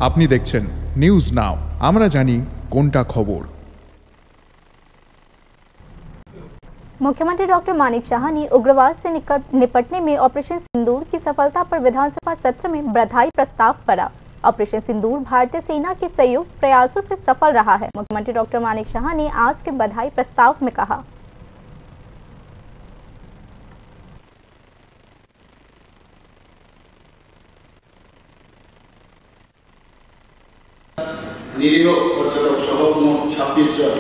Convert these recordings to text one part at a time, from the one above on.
আপনি দেখছেন news now, আমরা জানি কোনটা खबर। मुख्यमंत्री डॉक्टर मानिक शाह ने उग्रवाद से निपटने में ऑपरेशन सिंदूर की सफलता पर विधानसभा सत्र में बधाई प्रस्ताव पड़ा। ऑपरेशन सिंदूर भारतीय सेना के संयुक्त प्रयासों से सफल रहा है। मुख्यमंत्री डॉक्टर मानिक शाह ने आज के बधाई प्रस्ताव में कहा, নিরীহ পর্যটক সহ মোট 26 জন,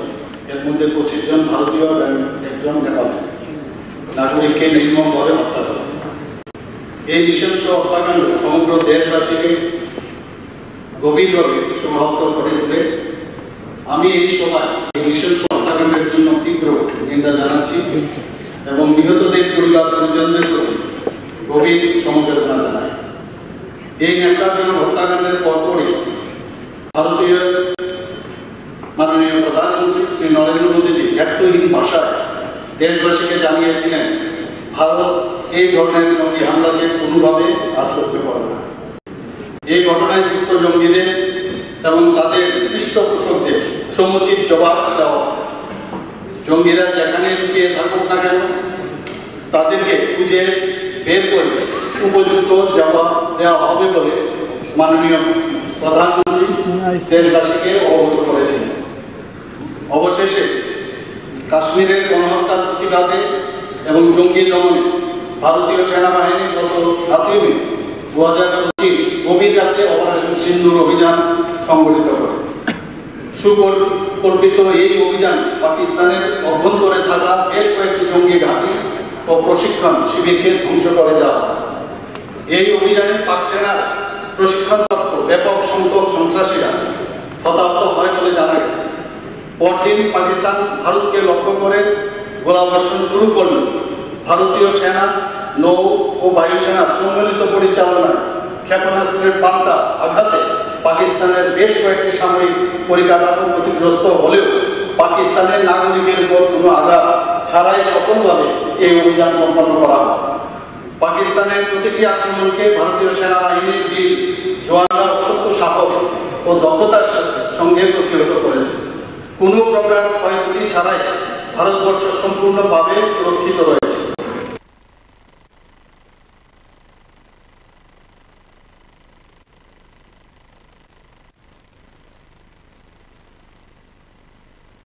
এর মধ্যে 25 জন ভারতীয় এবং একজন নেপালি নাগরিককে নির্মমভাবে হত্যা করা। এই নৃশংস হত্যাকাণ্ড সমগ্র দেশবাসীকে গভীরভাবে শোকাহত করে তোলে। আমি এই সময় এই নৃশংস হত্যাকাণ্ডের জন্য তীব্র নিন্দা জানাচ্ছি এবং নিহতদের পরিবার পরিজনদের প্রতি গভীর সমবেদনা জানাই। এই ন্যাক্কারজনক হত্যাকাণ্ডের পরপরই ভারতীয় মাননীয় প্রধানমন্ত্রী শ্রী নরেন্দ্র মোদীজি এতহীন ভাষায় দেশবাসীকে জানিয়েছিলেন, ভারত এই ধরনের জঙ্গি হামলাকে কোনোভাবে আর সহ্য করে না। এই ঘটনায় যুক্ত জঙ্গিদের এবং তাদের পৃষ্ঠপোষকদের সমুচিত জবাব দেওয়া হবে। জঙ্গিরা যেখানে লুকিয়ে থাকুক না কেন তাদেরকে খুঁজে বের করে উপযুক্ত জবাব দেওয়া হবে বলে মাননীয় প্রধানমন্ত্রী দেশবাসীকে অবগত করেছেন। অবশেষে কাশ্মীরের গণহত্যার প্রতিবাদে এবং জঙ্গি দমনে ভারতীয় সেনাবাহিনী গত 7 মে 2025 গভীর রাতে অপারেশন সিন্দুর অভিযান সংগঠিত করে। সুপরিকল্পিত এই অভিযান পাকিস্তানের অভ্যন্তরে থাকা বেশ কয়েকটি জঙ্গি ঘাঁটি ও প্রশিক্ষণ শিবিরকে ধ্বংস করে দেওয়া হয়। এই অভিযানে পাক সেনার প্রশিক্ষণপ্রাপ্ত ব্যাপক সংখ্যক সন্ত্রাসীরা হতাহত হয় বলে জানা গেছে। পরদিন পাকিস্তান ভারতকে লক্ষ্য করে গোলাবর্ষণ শুরু করল। ভারতীয় সেনা, নৌ ও বায়ুসেনার সম্মিলিত পরিচালনায় ক্ষেপণাস্ত্রের পাল্টা আঘাতে পাকিস্তানের বেশ কয়েকটি সামরিক পরিকাঠামো ক্ষতিগ্রস্ত হলেও পাকিস্তানের নাগরিকের উপর কোনো আঘাত ছাড়াই সফলভাবে এই অভিযান সম্পন্ন করা হয়। পাকিস্তানের প্রতিটি আক্রমণকে ভারতীয় সেনাবাহিনীর বীর জওয়ানরা অত্যন্ত সাহস ও দক্ষতার সঙ্গে প্রতিহত করেছে। কোনো প্রকার ক্ষয়ক্ষতি ছাড়াই ভারতবর্ষ সম্পূর্ণভাবে সুরক্ষিত রয়েছে।